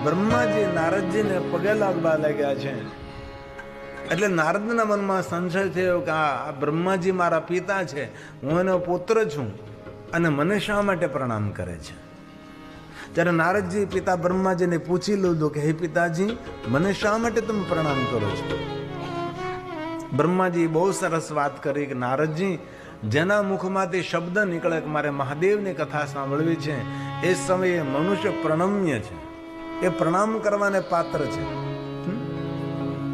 બ્રહ્માજી નારદજીને પગે લાગવા લાગ્યા છે. એટલે નારદના મનમાં સંશય થયો કે આ બ્રહ્માજી મારા પિતા છે, હું એનો પુત્ર છું, અને મને શા માટે પ્રણામ કરે છે? ત્યારે નારદજી પિતા બ્રહ્માજીને પૂછી લીધું કે હે પિતાજી, મને શા માટે તમે પ્રણામ કરો છો? બ્રહ્માજી બહુ સરસ વાત કરી કે નારદજી, જેના મુખમાંથી શબ્દ નીકળે કે મારે મહાદેવની કથા સાંભળવી છે, એ સમયે મનુષ્ય પ્રણમ્ય છે, એ પ્રણામ કરવાને પાત્ર છે.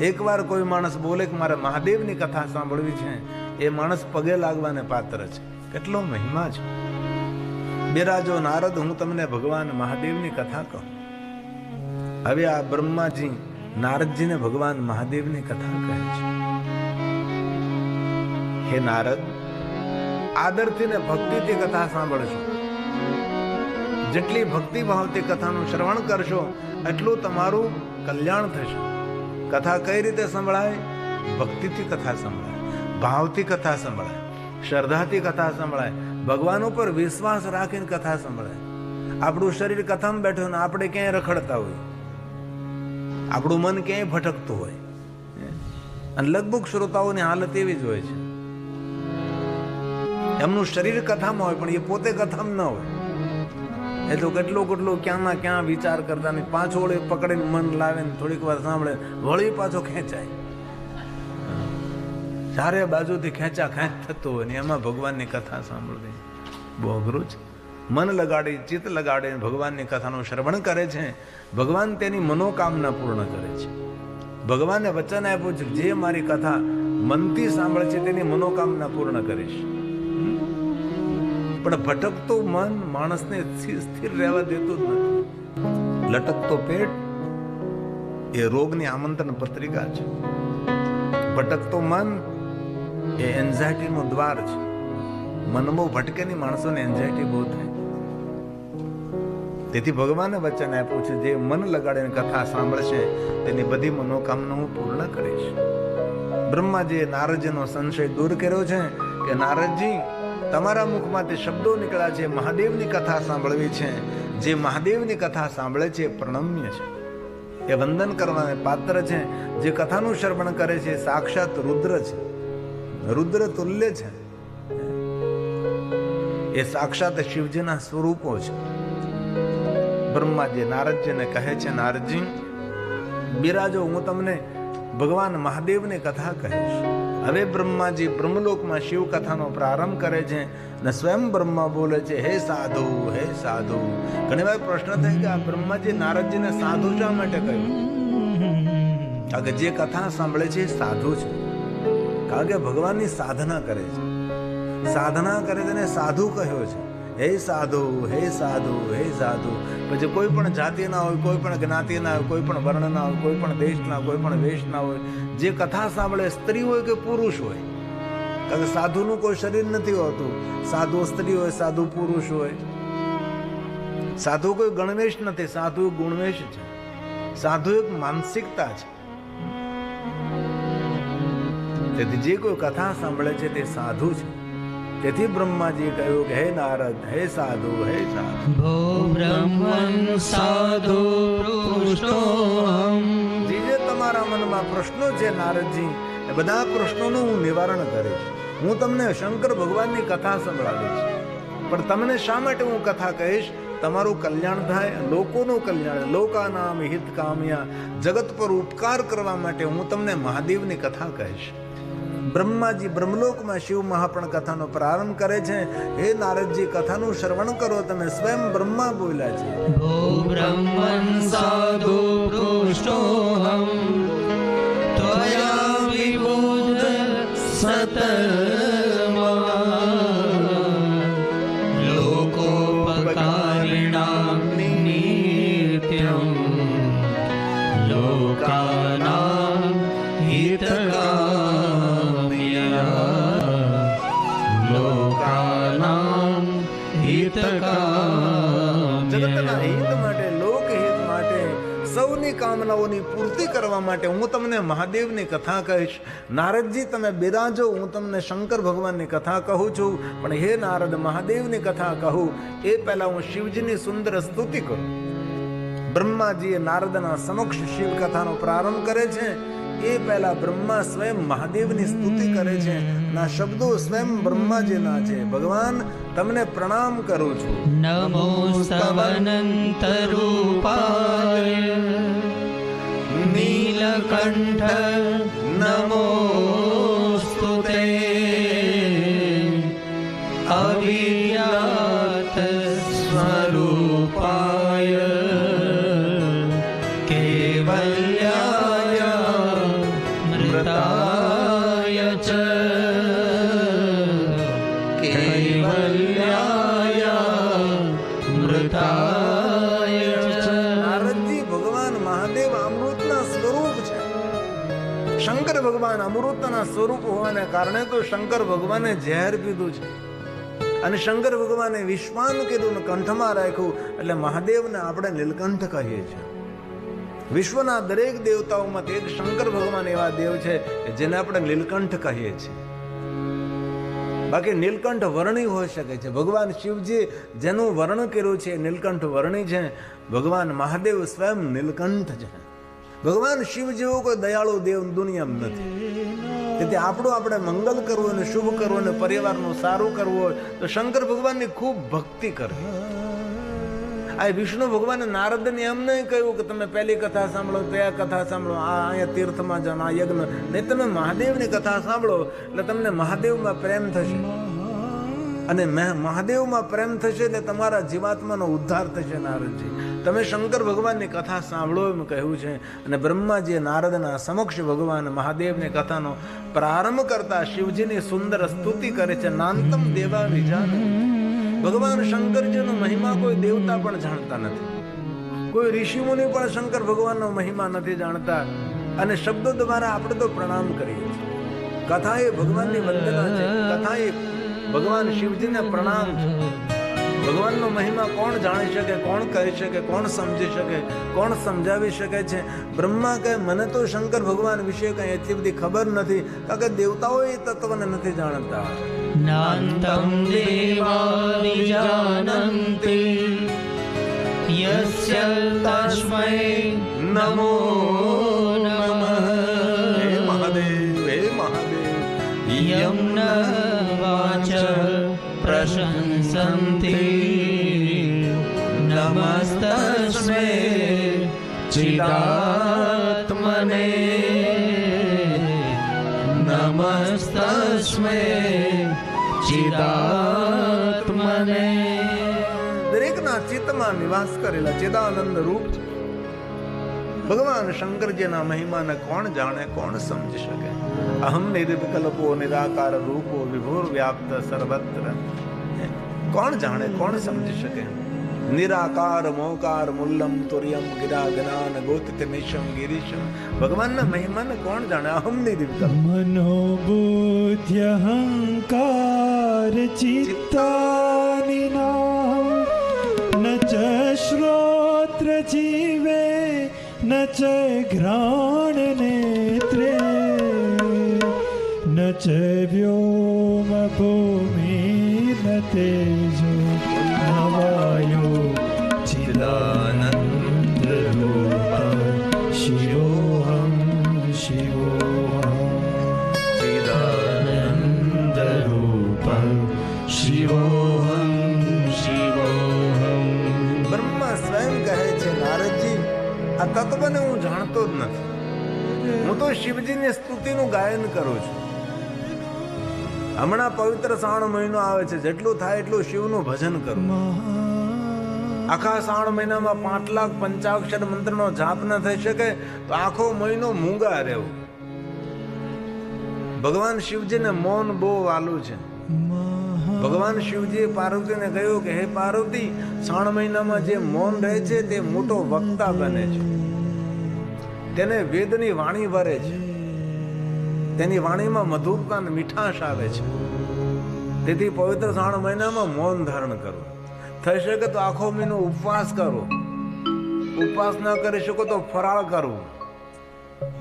એકવાર કોઈ માણસ બોલે કે મારે મહાદેવની કથા સાંભળવી છે, એ માણસ પગે લાગવાને પાત્ર છે. કેટલો મહિમા છે! બિરાજો નારદ, હું તમને ભગવાન મહાદેવની કથા કહું. હવે આ બ્રહ્માજી નારદજીને ભગવાન મહાદેવની કથા કહે છે. હે નારદ, આદરથી ને ભક્તિથી કથા સાંભળશો. જેટલી ભક્તિ ભાવથી કથાનું શ્રવણ કરશો એટલું તમારું કલ્યાણ થશે. કથા કઈ રીતે સંભળાય? ભક્તિથી કથા સંભળાય, ભાવથી કથા સંભળાય, શ્રદ્ધાથી કથા સંભળાય, ભગવાન ઉપર વિશ્વાસ રાખીને કથા સંભળાય. આપણું શરીર કથામાં બેઠું ને આપણે ક્યાંય રખડતા હોય, આપણું મન ક્યાંય ભટકતું હોય, અને લગભગ શ્રોતાઓની હાલત એવી જ હોય છે. એમનું શરીર કથામાં હોય પણ એ પોતે કથામાં ન હોય. એ તો કેટલું ક્યાંના ક્યાં વિચાર કરતા નહીં, પાછો વળી પકડીને મન લાવે ને થોડીક વાર સાંભળે, વળી પાછો ખેંચાય. ચારે બાજુથી ખેંચા ખેંચ થતું હોય ને એમાં ભગવાનની કથા સાંભળવી બહુ અઘરું છે. મન લગાડી, ચિત્ત લગાડીને ભગવાનની કથાનું શ્રવણ કરે છે, ભગવાન તેની મનોકામના પૂર્ણ કરે છે. ભગવાને વચન આપ્યું છે, જે મારી કથા મનથી સાંભળે છે તેની મનોકામના પૂર્ણ કરીશ. પણ ભટકતું મન માણસને સ્થિર રહેવા દેતું જ નથી. લટકતો પેટ એ રોગની આમંત્રણ પત્રિકા છે. ભટકતો મન એ એન્ઝાયટીનું દ્વાર છે. મન બહુ ભટકે નહીં, માણસોને એન્ઝાયટી બહુ થાય. તેથી ભગવાને વચન આપ્યું છે, જે મન લગાડીને કથા સાંભળશે તેની બધી મનોકામના હું પૂર્ણ કરીશ. બ્રહ્માજીએ નારદજીનો સંશય દૂર કર્યો છે કે નારદજી, તમારા મુખમાંથી શબ્દો નીકળ્યા છે, મહાદેવની કથા સાંભળવી છે. જે મહાદેવની કથા સાંભળે છે પ્રણમ્ય છે, એ વંદન કરવાને પાત્ર છે. જે કથાનું શ્રવણ કરે છે સાક્ષાત રુદ્ર છે, રુદ્ર તુલ્ય છે. એ સાક્ષાત શિવજીના સ્વરૂપો છે. બ્રહ્માજી નારદજીને કહે છે, નારદજી બિરાજો, હું તમને ભગવાન મહાદેવની કથા કહીશ. હવે બ્રહ્માજી બ્રહ્મલોકમાં શિવ કથાનો પ્રારંભ કરે છે અને સ્વયં બ્રહ્મા બોલે છે, હે સાધુ, હે સાધુ. ઘણી વાર પ્રશ્ન થાય કે આ બ્રહ્માજી નારદજીને સાધુ શા માટે કહ્યું? કારણ કે જે કથા સાંભળે છે એ સાધુ છે. કારણ કે ભગવાનની સાધના કરે છે, સાધના કરે તેને સાધુ કહ્યો છે. હે સાધુ, હે સાધુ, હે સાધુ. પછી કોઈ પણ જાતિના હોય, કોઈ પણ જ્ઞાતિના હોય, કોઈ પણ વર્ણના હોય, કોઈ પણ દેશના, કોઈ પણ વેશના હોય, જે કથા સાંભળે સ્ત્રી હોય કે પુરુષ હોય, કારણ કે સાધુનું કોઈ શરીર નથી હોતું. સાધુ સ્ત્રી હોય, સાધુ પુરુષ હોય. સાધુ કોઈ ગણવેશ નથી, સાધુ ગુણવેશ છે. સાધુ એક માનસિકતા છે. તેથી જે કોઈ કથા સાંભળે છે તે સાધુ છે. તેથી બ્રહ્માજી કહ્યું કે હે નારદ, હે સાધુ, હે સાધુ. ભો બ્રહ્મન સાધુ પૃષ્ઠોહમ. જે તમારા મનમાં પ્રશ્નો છે નારદજી, એ બધા પ્રશ્નોનું હું નિવારણ કરીશ. હું તમને શંકર ભગવાનની કથા સંભળાવીશ. પણ તમને શા માટે હું કથા કહીશ? તમારું કલ્યાણ થાય, લોકોનું કલ્યાણ, લોકાનામ હિત કામ્યા, જગત પર ઉપકાર કરવા માટે હું તમને મહાદેવની કથા કહીશ. બ્રહ્માજી બ્રહ્મલોકમાં શિવ મહાપણ કથાનો પ્રારંભ કરે છે. હે નારદજી, કથાનું શ્રવણ કરો. તમે સ્વયં બ્રહ્મા બોલ્યા છે. ભો બ્રહ્મન સાધુ પૃષ્ઠોહમ ત્વયા વિબુધ સતર્મા લોકોપકારિણામ નિત્યમ લોકાનામ જગતના હિત માટે, લોકહિત માટે, સૌની કામનાઓની પૂર્તિ કરવા માટે હું તમને મહાદેવની કથા કહીશ. નારદજી, તમે બિરાજો, હું તમને શંકર ભગવાનની કથા કહું છું. પણ હે નારદ, મહાદેવની કથા કહું એ પહેલા હું શિવજીની સુંદર સ્તુતિ કરું. બ્રહ્માજીએ નારદના સમક્ષ શિવ કથાનો પ્રારંભ કરે છે એ પહેલા બ્રહ્મા સ્વયં મહાદેવની સ્તુતિ કરે છે. ના શબ્દો સ્વયં બ્રહ્માજીના છે. ભગવાન તમને પ્રણામ કરું છું. નમો સવનંત રૂપાય નીલકંઠ નમોસ્તુતે અવિદ્યાત સ્વરૂપાય કેવલ્યાય મૃતાય ચ કેવલ્યાય મૃતાય ચ. નારદજી, ભગવાન મહાદેવ અમૃતના સ્વરૂપ છે. શંકર ભગવાન અમૃતના સ્વરૂપ હોવાને કારણે તો શંકર ભગવાને ઝેર પીધું છે અને શંકર ભગવાને વિશ્વાન કીધું ને કંઠમાં રાખ્યું. એટલે મહાદેવને આપણે નીલકંઠ કહીએ છીએ. વિશ્વના દરેક દેવતાઓમાં એક શંકર ભગવાન એવા દેવ છે જેને આપણે નીલકંઠ કહીએ છીએ. બાકી નીલકંઠ વર્ણી હોઈ શકે છે. ભગવાન શિવજી જેનું વર્ણ કર્યું છે નીલકંઠ વર્ણી છે. ભગવાન મહાદેવ સ્વયં નીલકંઠ છે. ભગવાન શિવ જેવો કોઈ દયાળુ દેવ દુનિયામાં નથી. તેથી આપણું આપણે મંગલ કરવું અને શુભ કરવું અને પરિવારનું સારું કરવું હોય તો શંકર ભગવાનની ખૂબ ભક્તિ કરવી. આ વિષ્ણુ ભગવાને નારદને એમ નહીં કહ્યું કે તમે પહેલી કથા સાંભળો, તે કથા સાંભળો, આ અહીંયા તીર્થમાં જાઓ, આ યજ્ઞ નહીં. તમે મહાદેવની કથા સાંભળો એટલે તમને મહાદેવમાં પ્રેમ થશે અને મહાદેવમાં પ્રેમ થશે એટલે તમારા જીવાત્માનો ઉદ્ધાર થશે. નારદજી, તમે શંકર ભગવાનની કથા સાંભળો એમ કહ્યું છે. અને બ્રહ્માજીએ નારદના સમક્ષ ભગવાન મહાદેવની કથાનો પ્રારંભ કરતા શિવજીની સુંદર સ્તુતિ કરે છે. નાંતમ દેવા વિજાન. ભગવાન શંકરજીનો મહિમા કોઈ દેવતા પણ જાણતા નથી. કોઈ ઋષિમુનિ પણ શંકર ભગવાનનો મહિમા નથી જાણતા. અને શબ્દો દ્વારા આપણે તો પ્રણામ કરીએ છીએ. કથા એ ભગવાનની વંદના છે. કથા એ ભગવાન શિવજીને પ્રણામ છે. ભગવાનનો મહિમા કોણ જાણી શકે, કોણ કહી શકે, કોણ સમજી શકે, કોણ સમજાવી શકે છે? બ્રહ્મા કહે મને તો શંકર ભગવાન વિશે કઈ એટલી બધી ખબર નથી, કારણ કે દેવતાઓ એ તત્વને નથી જાણતા. નાંતમ દેવા વિજાનન્તિ યસ્ય તસ્મૈ નમો નમઃ. હે મહાદેવ, હે મહાદેવ. યમ ન વાચ પ્રશંસન્તિ નમસ્તસ્મૈ ચિદાત્મને નમસ્તસ્મૈ ચિદાત્મને. દરેકના ચિત્તમાં નિવાસ કરેલા ચિદાનંદ રૂપ છે. ભગવાન શંકરજીના મહિમાને કોણ જાણે, કોણ સમજી શકે? અહમ નિર્વિકલ્પો નિરાકાર રૂપો વિભુર વ્યાપ્ત સર્વત્ર. કોણ જાણે, કોણ સમજી શકે? નિરાકાર મોકાર મુલ્લમ તુર્યમ ગિરા જ્ઞાન ગોતિત નિશમ ગિરીશમ. ભગવાનના મહિમાને કોણ જાણે? અહમ નિર્વિકલ્પ. મનોબુદ્ધ્યહંકાર ચિત્તાનિ નામ ન ચ શ્રોત્ર જીવે ન ચ ઘ્રાણ નેત્રે ન ચ વ્યોમ ભૂમિ ન તેજો ન વાયો ચિદાનંદ રૂપ શિવોહમ શિવોહમ ચિદાનંદ રૂપ શિવોહમ શિવોહમ. બ્રહ્મા સ્વયં કહે છે નારદજી, આ તત્વને હું જાણતો જ નથી. હું તો શિવજીની સ્તુતિનું ગાયન કરું છું. હમણાં પવિત્ર શ્રાવણ મહિનો આવે છે, જેટલું થાય એટલું શિવનું ભજન કરું. આખા શ્રાવણ મહિનામાં 5 લાખ પંચાક્ષર મંત્રનો જાપ ન થઈ શકે તો આખો મહિનો મૂંગા રહેવું. ભગવાન શિવજીને મૌન બહુ વાલું છે. ભગવાન શિવજીએ પાર્વતીને કહ્યું કે હે પાર્વતી, શ્રાવણ મહિનામાં જે મૌન રહે છે તે મોટો વક્તા બને છે. તેને વેદની વાણી વરે છે. તેની વાણીમાં મધુરતા અને મીઠાશ આવે છે. તેથી પવિત્ર શ્રાવણ મહિનામાં મૌન ધારણ કરો. થઈ શકે તો આખો મહિનો ઉપવાસ કરો. ઉપવાસ ન કરી શકો તો ફરાળ કરવું.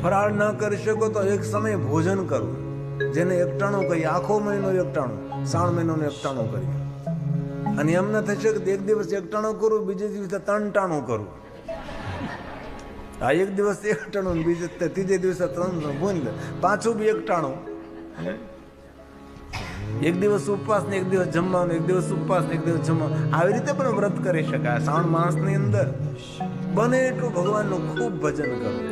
ફરાળ ન કરી શકો તો એક સમય ભોજન કરવું, જેને એકટાણું કહીએ. આખો મહિનો એકટાણું, શ્રાવણ મહિનાનું એકટાણું કરીએ. અને એમ ન થઈ શકે એક દિવસ એકટાણું કરું, બીજે દિવસે 3 ટાણું કરું. આ એક દિવસ એક ટાણું, બીજે ત્રીજે દિવસે 3 બોલ, પાછું બી એક ટાણું. એક દિવસ ઉપવાસ ને એક દિવસ જમવાનું, એક દિવસ ઉપવાસ ને એક દિવસ જમવાનું, આવી રીતે પણ વ્રત કરી શકાય. શ્રાવણ માસની અંદર બને એટલું ભગવાનનું ખૂબ ભજન કરવું.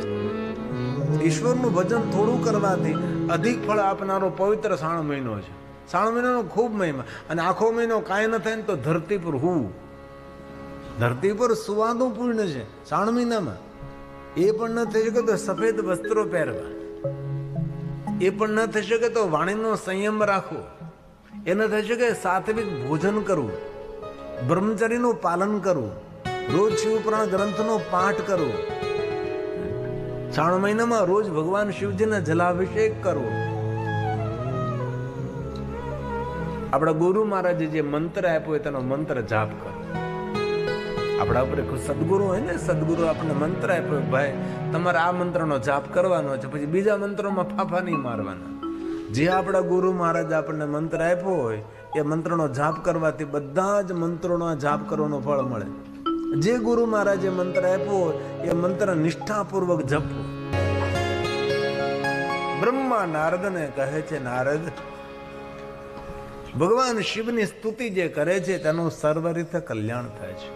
ઈશ્વરનું ભજન થોડું કરવાથી અધિક ફળ આપનારો પવિત્ર શ્રાવણ મહિનો છે. શ્રાવણ મહિનાનો ખૂબ મહિમા. અને આખો મહિનો કાંઈ ન થાય ને તો ધરતી પર હોવું, ધરતી પર સુવાનું પૂર્ણ છે શ્રાવણ મહિનામાં. એ પણ ન થઈ શકે તો સફેદ વસ્ત્રો પહેરવા, એ પણ ન થઈ શકે તો વાણીનો સંયમ રાખવો, એ ન થઈ શકે સાત્વિક ભોજન કરવું, બ્રહ્મચર્યનું પાલન કરવું, રોજ શિવપુરાણ ગ્રંથનો પાઠ કરવો, શ્રાવણ મહિનામાં રોજ ભગવાન શિવજીને જલાભિષેક કરવો. આપણા ગુરુ મહારાજે જે મંત્ર આપ્યો હોય તેનો મંત્ર જાપ કરો. આપણા ઉપર સદગુરુ હોય ને, સદગુરુ આપણને મંત્ર આપ્યો, ભાઈ તમારે આ મંત્રનો જાપ કરવાનો છે, પછી બીજા મંત્રોમાં ફાફા નહીં મારવાના. જે આપણા ગુરુ મહારાજ આપણને મંત્ર આપ્યો હોય એ મંત્રનો જાપ કરવાથી બધા જ મંત્રોનો જાપ કરવાનો ફળ મળે. જે ગુરુ મહારાજે મંત્ર આપ્યો હોય એ મંત્ર નિષ્ઠાપૂર્વક જપો. બ્રહ્મા નારદને કહે છે, નારદ, ભગવાન શિવની સ્તુતિ જે કરે છે તેનું સર્વ રીતે કલ્યાણ થાય છે.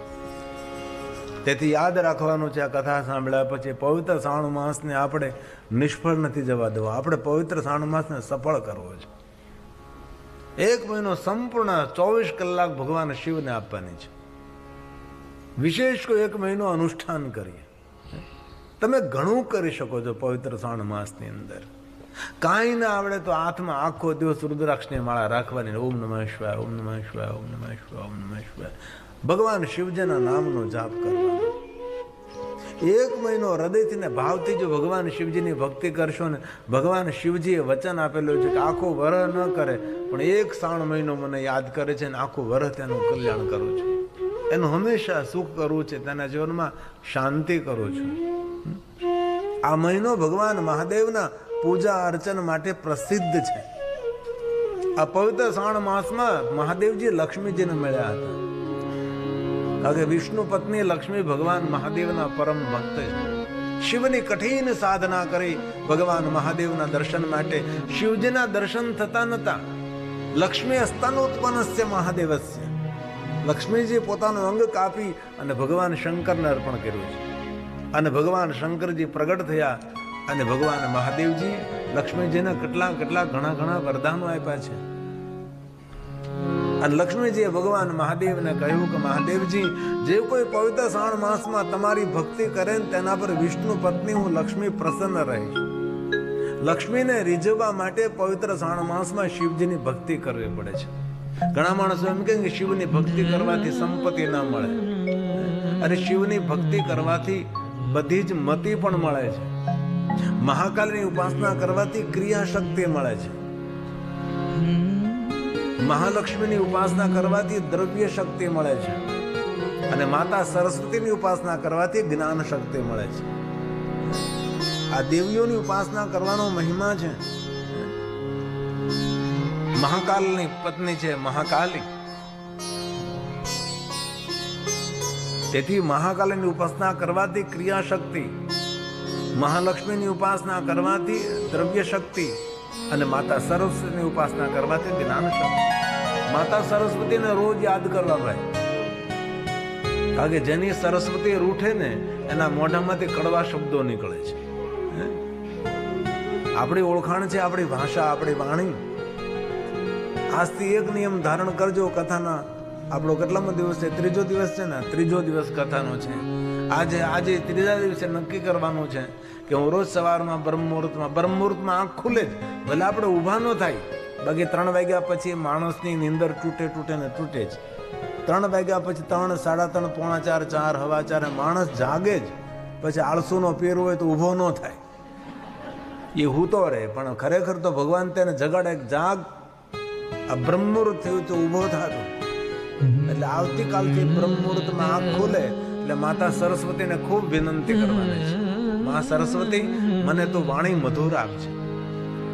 તેથી યાદ રાખવાનું છે, આ કથા સાંભળ્યા પછી પવિત્ર શ્રાવણ માસને આપણે નિષ્ફળ નથી જવા દેવો. આપણે પવિત્ર શ્રાવણ માસને સફળ કરવો છે. એક મહિનો સંપૂર્ણ 24 કલાક ભગવાન શિવને આપવાની છે. વિશેષ કોઈ એક મહિનો અનુષ્ઠાન કરીએ. તમે ઘણું કરી શકો છો પવિત્ર શ્રાવણ માસની અંદર. કાંઈ ના આવડે તો હાથમાં આખો દિવસ રુદ્રાક્ષની માળા રાખવાની, ઓમ નમઃ શિવાય, ઓમ નમઃ શિવાય, ઓમ નમઃ શિવાય, ઓમ નમઃ શિવાય, ભગવાન શિવજીના નામનો જાપ કરવાનો. એક મહિનો હૃદયથી ને ભાવથી જો ભગવાન શિવજીની ભક્તિ કરશો ને, ભગવાન શિવજીએ વચન આપેલું છે કે આખો વરહ ન કરે પણ એક શ્રાવણ મહિનો મને યાદ કરે છે ને આખું વરહ તેનું કલ્યાણ કરું છું, એનું હંમેશા સુખ કરવું છે, તેના જીવનમાં શાંતિ કરું છું. આ મહિનો ભગવાન મહાદેવના પૂજા અર્ચન માટે પ્રસિદ્ધ છે. આ પવિત્ર શ્રાવણ માસમાં મહાદેવજી લક્ષ્મીજીને મળ્યા હતા. કારણ કે વિષ્ણુ પત્ની લક્ષ્મી ભગવાન મહાદેવના પરમ ભક્ત છે. શિવની કઠિન સાધના કરી ભગવાન મહાદેવના દર્શન માટે. શિવજીના દર્શન થતા નતા. લક્ષ્મી અસ્તાનોત્પન્નસ્ય મહાદેવસ્ય, લક્ષ્મીજી પોતાનું અંગ કાપી અને ભગવાન શંકરને અર્પણ કર્યું છે. અને ભગવાન શંકરજી પ્રગટ થયા અને ભગવાન મહાદેવજી લક્ષ્મીજીને કેટલા ઘણા વરદાનો આપ્યા છે. અને લક્ષ્મીજીએ ભગવાન મહાદેવને કહ્યું કે મહાદેવજી, જે કોઈ પવિત્ર શ્રાવણ માસમાં તમારી ભક્તિ કરે ને તેના પર વિષ્ણુ પત્ની હું લક્ષ્મી પ્રસન્ન રહીશ. લક્ષ્મીને રીઝવવા માટે પવિત્ર શ્રાવણ માસમાં શિવજીની ભક્તિ કરવી પડે છે. ઘણા માણસો એમ કહે કે શિવની ભક્તિ કરવાથી સંપત્તિ ના મળે. અરે શિવની ભક્તિ કરવાથી બધી જ મતિ પણ મળે છે. મહાકાલની ઉપાસના કરવાથી ક્રિયા શક્તિ મળે છે. મહાલક્ષ્મીની ઉપાસના કરવાથી દ્રવ્ય શક્તિ મળે છે. અને માતા સરસ્વતીની ઉપાસના કરવાથી જ્ઞાન શક્તિ મળે છે. આ દેવીઓની ઉપાસના કરવાનો મહિમા છે. મહાકાલની પત્ની છે મહાકાલી. તેથી મહાકાલીની ઉપાસના કરવાથી ક્રિયા શક્તિ, મહાલક્ષ્મીની ઉપાસના કરવાથી દ્રવ્ય શક્તિ અને માતા સરસ્વતીની ઉપાસના કરવાથી જ્ઞાન શક્તિ. માતા સરસ્વતીને રોજ યાદ કરવા ભાઈ. કારણ કે જેની સરસ્વતી રૂઠે ને એના મોઢામાંથી કડવા શબ્દો નીકળે છે. આપણી ઓળખાણ છે આપણી ભાષા, આપણી વાણી. આજથી એક નિયમ ધારણ કરજો કથાના. આપણો કેટલામો દિવસ છે? 3જો દિવસ છે ને? 3જો દિવસ કથાનો છે. આજે 3જા દિવસે નક્કી કરવાનું છે કે હું રોજ સવારમાં બ્રહ્મ મુહૂર્તમાં આંખ ખુલે જ, ભલે આપણે ઊભા ન થાય. બાકી 3 વાગ્યા પછી માણસની નીંદર તૂટે જ. 3 વાગ્યા પછી 3, 3:30, પોણા 4, 4, હવા 4 માણસ જાગે જ. પછી આળસુનો પેર હોય તો ઊભો ન થાય, એ હૂતો રહે. પણ ખરેખર તો ભગવાન તેને જગાડે, જાગ, આ બ્રહ્મ મુહૂર્ત થયું તો ઊભો થતો. એટલે આવતીકાલથી બ્રહ્મ મુહૂર્તમાં આંખ ખુલે એટલે માતા સરસ્વતીને ખૂબ વિનંતી કરવાની છે, મા સરસ્વતી મને તો વાણી મધુર આપજે.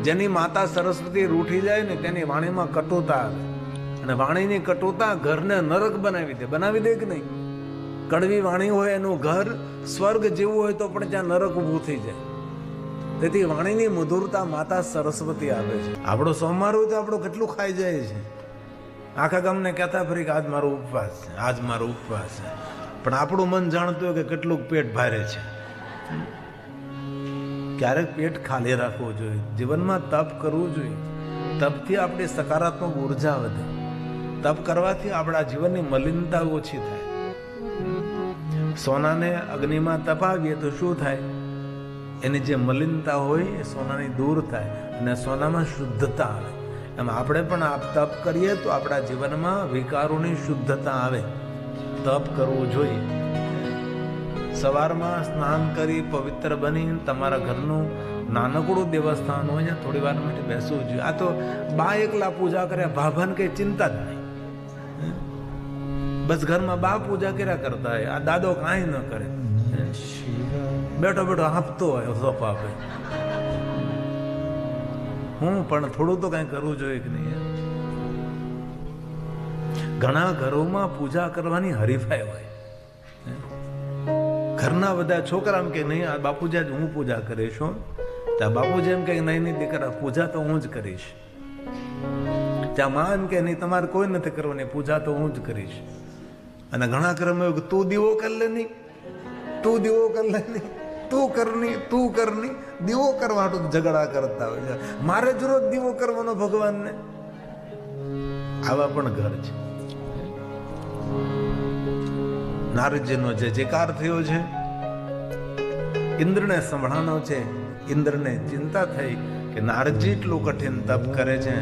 જેની માતા સરસ્વતી રૂઠી જાય ને તેની વાણીમાં કટુતા આવે. અને વાણીની કટુતા ઘરને નરક બનાવી દે કે નહીં? કડવી વાણી હોય એનું ઘર સ્વર્ગ જેવું હોય તો પણ ત્યાં નરક ઊભું થઈ જાય. તેથી વાણીની મધુરતા માતા સરસ્વતી આપે છે. આપણો સોમવાર હોય તો આપણો કેટલું ખાઈ જાય છે. આખા ગામને કહેતા ફરી કે આજ મારો ઉપવાસ છે, આજ મારો ઉપવાસ છે. પણ આપણું મન જાણતું હોય કે કેટલું પેટ ભારે છે. ક્યારેક પેટ ખાલી રાખવું જોઈએ. જીવનમાં તપ કરવું જોઈએ. તપથી આપણી સકારાત્મક ઉર્જા વધે. તપ કરવાથી આપણા જીવનની મલિનતા ઓછી થાય. સોનાને અગ્નિમાં તપાવીએ તો શું થાય? એની જે મલિનતા હોય એ સોનાની દૂર થાય અને સોનામાં શુદ્ધતા આવે. એમ આપણે પણ તપ કરીએ તો આપણા જીવનમાં વિકારોની શુદ્ધતા આવે. તપ કરવું જોઈએ. સવારમાં સ્નાન કરી પવિત્ર બની તમારા ઘરનું નાનકડું દેવસ્થાન હોય ને થોડી વાર માટે બેસવું જોઈએ. આ તો બા એકલા પૂજા કરે, ભાભાને કઈ ચિંતા જ નહીં. બસ ઘરમાં બા પૂજા કર્યા કરતા હોય, આ દાદો કાંઈ ન કરે. બેઠો બેઠો આપતો હોય સોફા પે. હું પણ થોડું તો કઈ કરવું જોઈએ કે નહીં? ઘણા ઘરોમાં પૂજા કરવાની હરીફાઈ હોય. ઘરના બધા છોકરા એમ કે નહીં, આ બાપુજી હું પૂજા કરીશ. ત્યાં બાપુજી એમ કે નહીં નહીં દીકરા, પૂજા તો હું જ કરીશ. ત્યાં માં એમ કે નહીં, તમારે કોઈ નથી કરવાની, પૂજા તો હું જ કરીશ. અને ઘણા ક્રમ એવું કે તું દીવો કરી લે નહીં, તું દીવો કરી લે નહીં, તું કરની, તું કરની. દીવો કરવા ઝઘડા કરતા હોય છે. મારે જ રોજ દીવો કરવાનો ભગવાનને. આવા પણ ઘર છે. નારદજીનો જે જયકાર થયો છે, ઇન્દ્રને સંભળાનો છે. ઇન્દ્રને ચિંતા થઈ કે નારદજી એટલું કઠિન તપ કરે છે,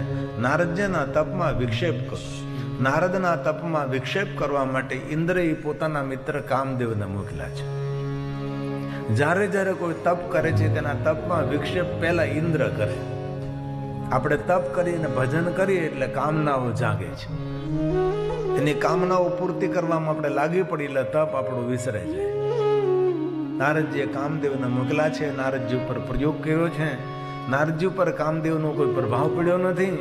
નારદજીના તપમાં વિક્ષેપ કરો. નારદના તપમાં વિક્ષેપ કરવા માટે ઇન્દ્રએ પોતાના મિત્ર કામદેવને મોકલ્યા છે. જ્યારે જ્યારે કોઈ તપ કરે છે તેના તપમાં વિક્ષેપ પહેલા ઇન્દ્ર કરે. આપણે તપ કરીને ભજન કરીએ એટલે કામનાઓ જાગે છે. એની કામનાઓ પૂર્તિ કરવામાં આપણે લાગી પડી એટલે તપ આપણું વિસરે છે. નારદજીએ કામદેવને મોકલ્યા છે. નારદજી ઉપર પ્રયોગ કર્યો છે. નારદજી ઉપર કામદેવનો કોઈ પ્રભાવ પડ્યો નથી.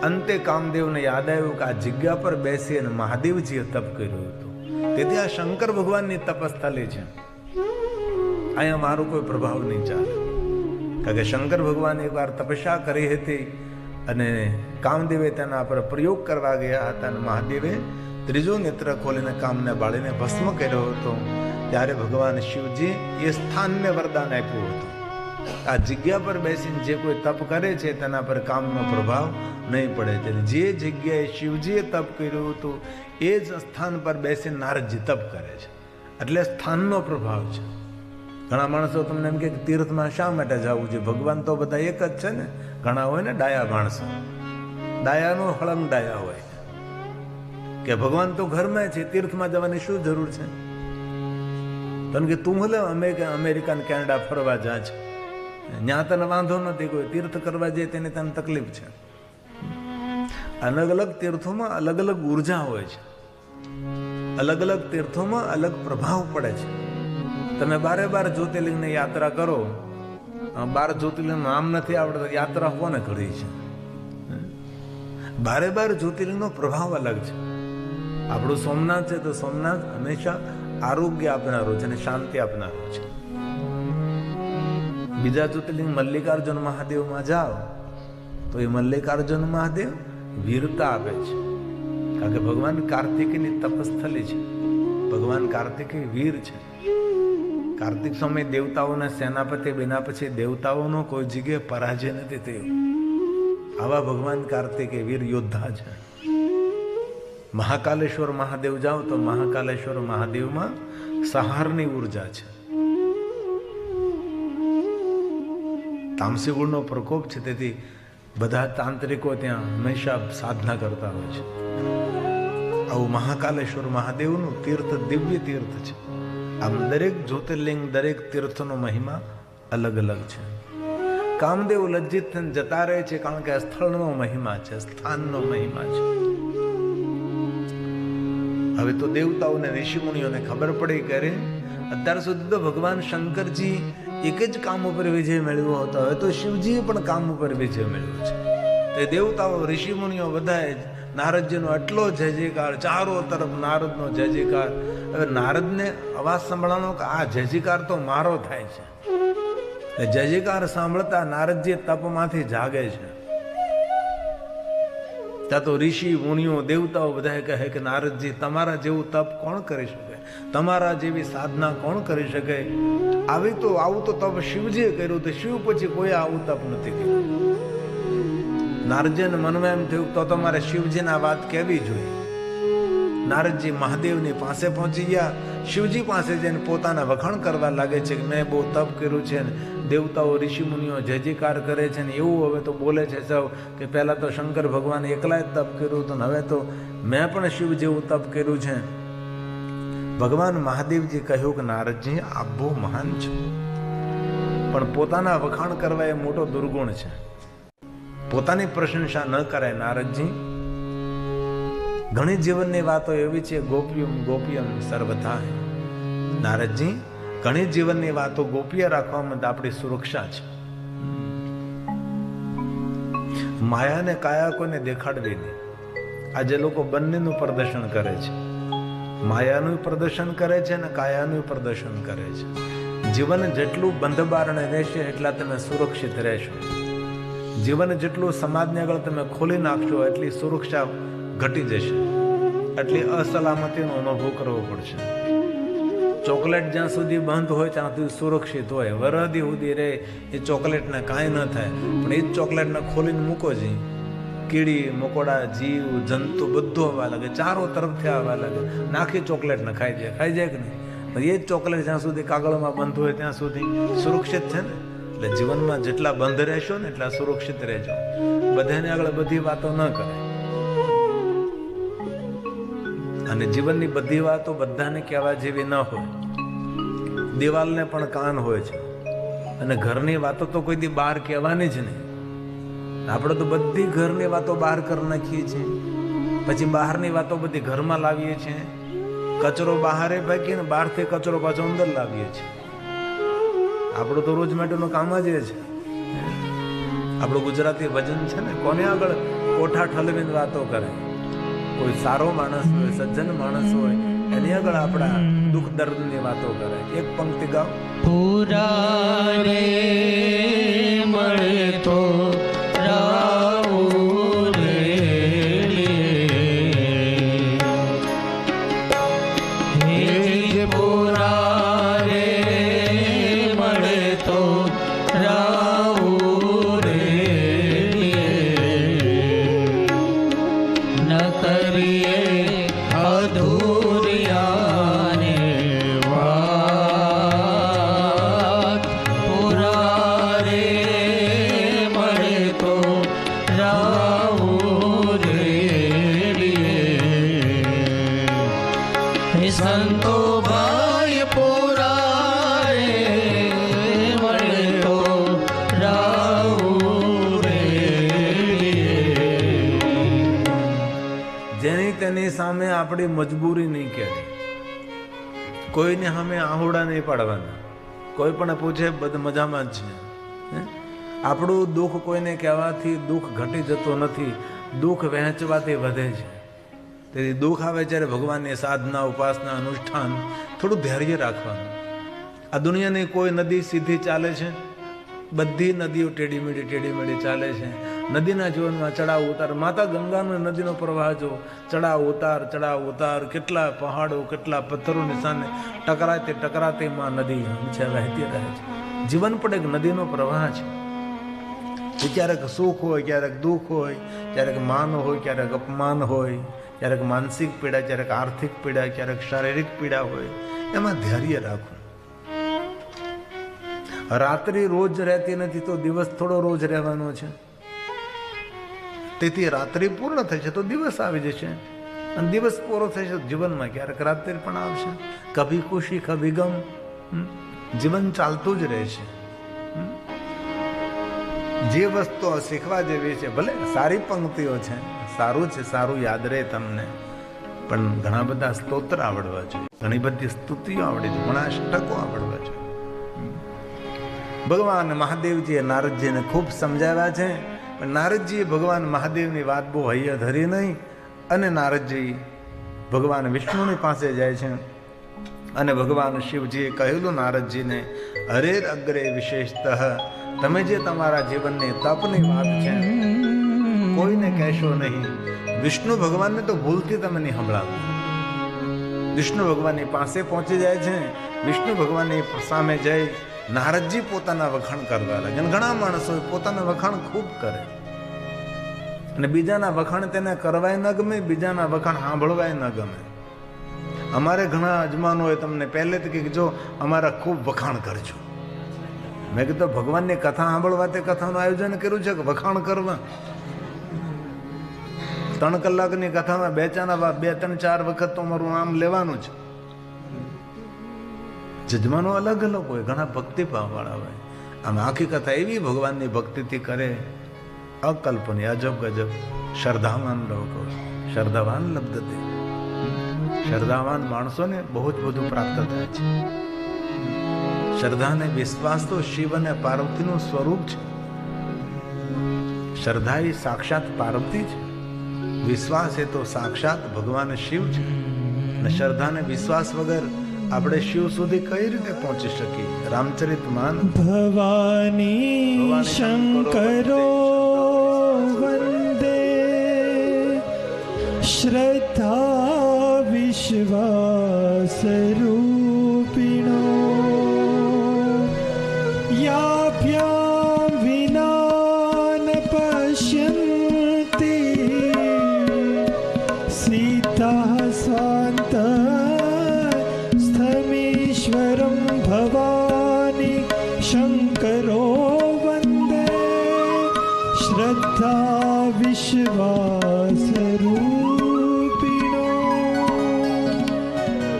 અંતે કામદેવને યાદ આવ્યું કે આ જગ્યા પર બેસી અને મહાદેવજીએ તપ કર્યું હતું. તેથી આ શંકર ભગવાનની તપસ્થલી છે. અહીંયા મારો કોઈ પ્રભાવ નહીં ચાલે. કારણ કે શંકર ભગવાન એકવાર તપસ્યા કરી હતી અને કામદેવે તેના પર પ્રયોગ કરવા ગયા હતા અને મહાદેવે ત્રીજો નેત્ર ખોલીને કામને બાળીને ભસ્મ કર્યો હતો. ત્યારે ભગવાન શિવજી એ સ્થાનને વરદાન આપ્યું હતું. આ જગ્યા પર બેસીને જે કોઈ તપ કરે છે તેના પર કામનો પ્રભાવ નહીં પડે. જે જગ્યાએ શિવજીએ તપ કર્યું હતું એ જ સ્થાન પર બેસીને નારદજી તપ કરે છે. એટલે સ્થાનનો પ્રભાવ છે. ઘણા માણસો તમને એમ કે તીર્થમાં શા માટે જવું છે? ભગવાન તો બધા એક જ છે ને. ઘણા હોય ને ડાયા માણસો, ડાયાનો હળંગ ડાયા હોય કે ભગવાન તો ઘરમાં છે, તીર્થમાં જવાની શું જરૂર છે? કારણ કે તું હલે અમેરિકા ને કેનેડા ફરવા જા છે, ત્યાં તને વાંધો નથી. કોઈ તીર્થ કરવા જાય તેને તને તકલીફ છે. અલગ અલગ તીર્થોમાં અલગ અલગ ઉર્જા હોય છે. અલગ અલગ તીર્થોમાં અલગ પ્રભાવ પડે છે. તમે 12 જ્યોતિર્લિંગની યાત્રા કરો, 12 જ્યોતિર્લિંગ નામ નથી આવડતું, યાત્રા કોને કરી છે? 12 જ્યોતિર્લિંગનો પ્રભાવ અલગ છે. આપણું સોમનાથ છે તો સોમનાથ હંમેશા આરોગ્ય આપનારું છે અને શાંતિ આપનારું છે. બીજા જ્યોતિર્લિંગ મલ્લિકાર્જુન મહાદેવમાં જાઓ તો એ મલ્લિકાર્જુન મહાદેવ વીરતા આપે છે. કારણ કે ભગવાન કાર્તિકની તપસ્થલી છે. ભગવાન કાર્તિકેય વીર છે. કાર્તિક સમય દેવતાઓના સેનાપતિ બન્યા પછી દેવતાઓનો કોઈ જગ્યાએ પરાજય નથી થયો. આવા ભગવાન કાર્તિકેય વીર યોદ્ધા છે. મહાકાલેશ્વર મહાદેવ જાઓ તો મહાકાલેશ્વર મહાદેવમાં સહારની ઉર્જા છે. તામસી ગુણનો પ્રકોપ છે. તેથી બધા તાંત્રિકો ત્યાં હંમેશા સાધના કરતા હોય છે. આવું મહાકાલેશ્વર મહાદેવનું તીર્થ દિવ્ય તીર્થ છે. આમ દરેક જ્યોતિર્લિંગ, દરેક તીર્થનો મહિમા અલગ અલગ છે. કામદેવ લજ્જિત થઈને જતા રહે છે કારણ કે આ સ્થળનો મહિમા છે, સ્થાનનો મહિમા છે. હવે તો દેવતાઓને ઋષિમુનિઓને ખબર પડી કરે અત્યાર સુધી તો ભગવાન શંકરજી એક જ કામ ઉપર વિજય મેળવ્યો હતો, હવે તો શિવજીએ પણ કામ ઉપર વિજય મેળવ્યો છે. તે દેવતાઓ ઋષિમુનિઓ બધાએ નારદજીનો આટલો જય જયકાર, ચારો તરફ નારદનો જય જયકાર. હવે નારદને અવાજ સંભળાનો કે આ જય જયકાર તો મારો થાય છે. જય જયકાર સાંભળતા નારદજી તપમાંથી જાગે છે. ત્યાં તો ઋષિ મુનિઓ દેવતાઓ બધા કહે કે નારદજી તમારા જેવું તપ કોણ કરી શકે, તમારા જેવી સાધના કોણ કરી શકે? આવું તો તપ શિવજીએ કર્યું, તો શિવ પછી કોઈ આવું તપ નથી કર્યું. નારદજીને મનમાં એમ થયું તો તમારે શિવજીના વાત કહેવી જોઈએ. નારદજી મહાદેવની પાસે પહોંચી ગયા. શિવજી પાસે જઈને પોતાના વખાણ કરવા લાગે છે કે મેં બહુ તપ કર્યું છે ને દેવતાઓ ઋષિ મુનિઓ જય જયકાર કરે છે ને એવું હવે તો બોલે છે સૌ કે પહેલાં તો શંકર ભગવાન એકલા જ તપ કર્યું હતું ને હવે તો મેં પણ શિવ જેવું તપ કર્યું છે. ભગવાન મહાદેવજી કહ્યું કે નારદજી આપ બહુ મહાન છો, પણ પોતાના વખાણ કરવા એ મોટો દુર્ગુણ છે. પોતાની પ્રશંસા ન કરાય નારદજી. ઘણી જીવનની વાતો એવી છે ગોપ્યમ ગોપ્યમ સર્વથા. નારદજી ઘણી જીવનની વાતો ગોપ્ય રાખવામાં આપણી સુરક્ષા છે. માયાને કાયા કોઈને દેખાડવી નહીં. આજે લોકો બંનેનું પ્રદર્શન કરે છે. માયાનું પ્રદર્શન કરે છે અને કાયાનું પ્રદર્શન કરે છે. જીવન જેટલું બંધબારણે રહેશે એટલા તમે સુરક્ષિત રહેશો. જીવન જેટલું સમાજને આગળ તમે ખોલી નાખશો એટલી સુરક્ષા ઘટી જશે, એટલી અસલામતીનો અનુભવ કરવો પડશે. ચોકલેટ જ્યાં સુધી બંધ હોય ત્યાં સુધી સુરક્ષિત હોય. વરદી સુધી રહે એ ચોકલેટને કાંઈ ન થાય, પણ એ જ ચોકલેટને ખોલીને મૂકો જ કીડી મકોડા જીવ જંતુ બધું આવવા લાગે, ચારો તરફથી આવવા લાગે, નાખી ચોકલેટને ખાઈ જાય કે નહીં? એ જ ચોકલેટ જ્યાં સુધી કાગળમાં બંધ હોય ત્યાં સુધી સુરક્ષિત છે ને. એટલે જીવનમાં જેટલા બંધ રહેશો ને એટલા સુરક્ષિત રહેજો. બધાને આગળ બધી વાતો ન કરે, અને જીવનની બધી વાતો બધાને કહેવા જેવી ન હોય. દિવાલને પણ કાન હોય છે, અને ઘરની વાતો તો કોઈ દી બહાર કહેવાની જ નહીં. આપણે તો બધી ઘરની વાતો બહાર કરી નાખીએ છીએ, પછી બહારની વાતો બધી ઘરમાં લાવીએ છીએ. કચરો બહારે ફેંકીને બહારથી કચરો પાછો અંદર લાવીએ છીએ. આપણું તો રોજ માટેનું કામ જ એ છે. આપણું ગુજરાતી ભજન છે ને, કોને આગળ કોઠા ઠલવીને વાતો કરે? કોઈ સારો માણસ હોય, સજ્જન માણસ હોય, એની આગળ આપણા દુઃખ દર્દની વાતો કરે. એક પંક્તિ ગાઓ. પૂરા રે મળે તો રાવું રે, હે પૂરા રે મળે તો રાવું રે, ન કરીએ અધૂરિયાને વાત. પૂરા રે મળે તો રાવું રે, સંતો ભાઈ પૂરા રે મળે તો રાવું રે. જેની તેની સામે આપણી મજબૂરી નહીં કહેવી, કોઈને સામે આહોડા નહીં પાડવાના. કોઈ પણ પૂછે બધ મજામાં જ છે. આપણું દુઃખ કોઈને કહેવાથી દુઃખ ઘટી જતું નથી, દુઃખ વહેંચવાથી વધે છે. તેથી દુઃખ આવે જ્યારે ભગવાનની સાધના ઉપાસના અનુષ્ઠાન થોડું ધૈર્ય રાખવાનું. આ દુનિયાની કોઈ નદી સીધી ચાલે છે? બધી નદીઓ ટેડી મેળી ચાલે છે. નદીના જીવનમાં ચડાવ ઉતાર. માતા ગંગાનો નદીનો પ્રવાહ જો ચડાવ ઉતાર, કેટલા પહાડો કેટલા પથ્થરોની સામે ટકરાતે માં નદી છે વહેતી રહે છે. જીવન પણ એક નદીનો પ્રવાહ છે. એ ક્યારેક સુખ હોય, ક્યારેક દુઃખ હોય, ક્યારેક માન હોય, ક્યારેક અપમાન હોય, ક્યારેક માનસિક પીડા, ક્યારેક આર્થિક પીડા, ક્યારેક શારીરિક પીડા હોય. એમાં ધૈર્ય રાખવું. રાત્રિ રોજ રહેતી નથી તો દિવસ થોડો રોજ રહેવાનો છે. તેથી રાત્રિ પૂર્ણ થશે તો દિવસ આવી જશે, અને દિવસ પૂરો થશે જીવનમાં ક્યારેક રાત્રિ પણ આવશે. કભી ખુશી કભી ગમ. જીવન ચાલતું જ રહેશે. જે વસ્તુ શીખવા જેવી છે, ભલે સારી પંક્તિઓ છે, સારું છે, સારું યાદ રહે તમને, પણ ઘણા બધા સ્તોત્ર આવડવા જોઈએ, ઘણી બધી સ્તુતિઓ આવડે છે, ઘણા અષ્ટકો આવડવા જોઈએ. ભગવાન મહાદેવજીએ નારદજીને ખૂબ સમજાવ્યા છે, પણ નારદજીએ ભગવાન મહાદેવની વાત બહુ હૈયા ધરી નહીં, અને નારદજી ભગવાન વિષ્ણુની પાસે જાય છે અને ભગવાન શિવજીએ કહેલું નારદજીને, હરેર અગ્રે વિશેષતઃ, તમે જે તમારા જીવનની તપની વાત છે કોઈને કહેશો નહીં. વિષ્ણુ ભગવાનને તો ભૂલથી તમે નહીં સંભળાવો. વિષ્ણુ ભગવાનની પાસે પહોંચી જાય છે. વિષ્ણુ ભગવાનની સામે જઈ નારદજી પોતાના વખાણ કરવા લાગે. ઘણા માણસો પોતાના વખાણ ખૂબ કરે અને બીજાના વખાણ તેને કરવાય ન ગમે, બીજાના વખાણ સાંભળવાય ન ગમે. અમારે ઘણા અજમાનો હોય તમને પહેલેથી કે જો અમારા ખૂબ વખાણ કરજો. મેં કીધું ભગવાનની કથા સાંભળવા તે કથાનું આયોજન કર્યું છે કે વખાણ કરવા? 3 કલાકની કથામાં 2-3-4 વખત તો અમારું નામ લેવાનું છે. જજમાનો અલગ અલગ હોય, ઘણા ભક્તિભાવ વાળા હોય. આમ આખી કથા એવી ભગવાનની ભક્તિથી કરે, અકલ્પનીય, અજબ ગજબ. શ્રદ્ધાવાન લોકો, શ્રદ્ધાવાન લબ્ધતે. શ્રદ્ધાવાન માણસોને બહુ જ બધું પ્રાપ્ત થાય છે. શ્રદ્ધા અને વિશ્વાસ તો શિવ અને પાર્વતીનું સ્વરૂપ છે. શ્રદ્ધા એ સાક્ષાત પાર્વતી છે, વિશ્વાસ એ તો સાક્ષાત ભગવાન શિવ છે. અને શ્રદ્ધા અને વિશ્વાસ વગર આપણે શિવ સુધી કઈ રીતે પહોંચી શકીએ? રામચરિતમાન ભવાની શંકરો વંદે શ્રદ્ધા વિશ્વાસ રૂપિણો યાભ્યામ વિના ન પશ્યન્તિ સીતા સ્વાંત સ્થમીશ્વરમ ભવાની શંકરો વંદે શ્રદ્ધા વિશ્વાસ રૂપિણો.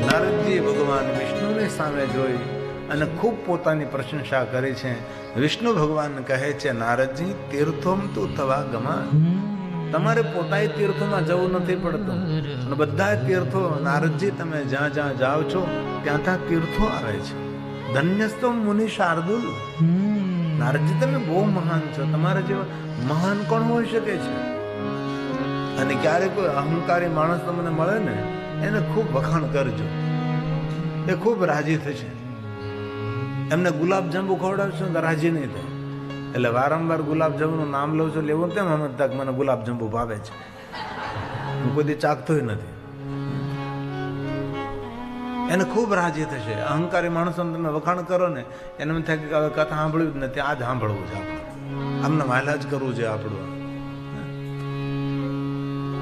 નારદજી ભગવાન વિષ્ણુની સામે જોઈ અને ખૂબ પોતાની પ્રશંસા કરી છે. વિષ્ણુ ભગવાન કહે છે, નારદજી તીર્થોમ તું તવા ગમા. તમારે પોતાએ તીર્થોમાં જવું નથી પડતું. અને બધા તીર્થો નારદજી તમે જ્યાં જ્યાં જાઓ છો ત્યાં ત્યાં તીર્થો આવે છે. ધન્યસ્તો મુનિ શાર્દુલ. નારદજી તમે બહુ મહાન છો, તમારા જેવા મહાન કોણ હોઈ શકે છે? અને ક્યારે કોઈ અહંકારી માણસ તમને મળે ને એને ખૂબ વખાણ કરજો, એ ખૂબ રાજી થશે. એમને ગુલાબ જાંબુ ખવડાવશો તો રાજી નહીં થાય. એટલે વારંવાર ગુલાબ જાંબુનું નામ લઉં છું, લેવું તેમ સમજતા કે મને ગુલાબ જાંબુ ભાવે છે. હું કોઈ દી ચાખતોય નથી. એને ખૂબ રાજી થશે. અહંકારી માણસોને તમે વખાણ કરો ને એને એમ થાય કે હવે કથા સાંભળ્યું જ નથી, આજ સાંભળવું છે આપણે, આમને માયલા જ કરવું છે આપણું.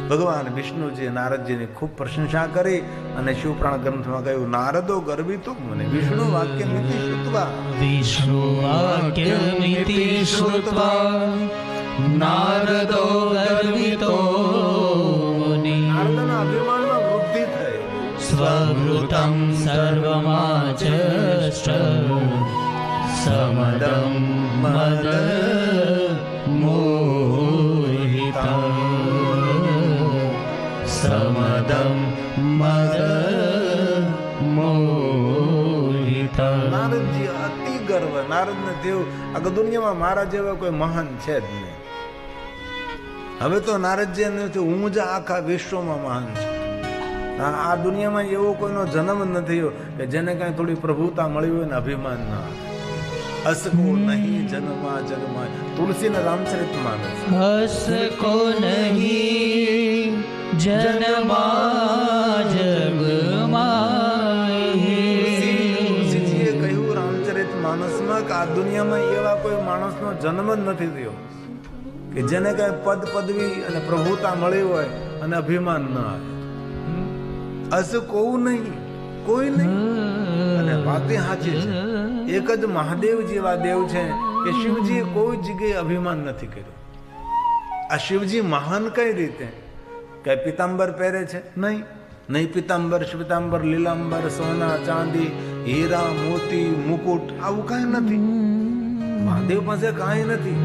ભગવાન વિષ્ણુજી નારદજીની ખૂબ પ્રશંસા કરી અને શિવપુરાણ ગ્રંથમાં કહ્યું, નારદો ગર્વિતો મને વિષ્ણુ વાક્ય મિતિ શ્રુત્વા. વિષ્ણુ વાક્ય મિતિ શ્રુત્વા નારદો ગર્વિતો મુનિ. નારદના અભિમાનમાં વૃદ્ધિ થઈ. સ્વવૃતં સર્વમાચષ્ટ સમદં મદ મોહિતં સમદં મદ મોહિતં. નારદજી અતિ ગર્વ. નારદને થયું આ દુનિયામાં મારા જેવા કોઈ મહાન છે જ નહીં. હવે તો નારદજી એમ થયું હું જ આખા વિશ્વમાં મહાન છું. આ દુનિયામાં એવો કોઈનો જન્મ નથી થયો કે જેને કાંઈ થોડી પ્રભુતા મળી હોય ને અભિમાન ના આવે. અસકો નહીં જન્મા જગમાં. તુલસીને રામચરિત માનસ. હસકો નહીં જન્મા જગમાં. તુલસીજીએ કહ્યું રામચરિત માનસમાં કે આ દુનિયામાં એવા કોઈ માણસનો જન્મ જ નથી થયો કે જેને કાંઈ પદ પદવી અને પ્રભુતા મળી હોય અને અભિમાન ન આવે. અસ કોઈ નહીં, કોઈ નહીં. અને વાતે સાચી છે. એક જ મહાદેવ જેવા દેવ છે કે શિવજીએ કોઈ જગ્યાએ અભિમાન નથી કર્યું. આ શિવજી મહાન કઈ રીતે? કઈ પિતાંબર પહેરે છે? નહીં. નહીં પિતાંબર, શ્વેતાંબર, લીલાંબર, સોના ચાંદી, હીરા મોતી મુકુટ આવું કાંઈ નથી. મહાદેવ પાસે કાંઈ નથી.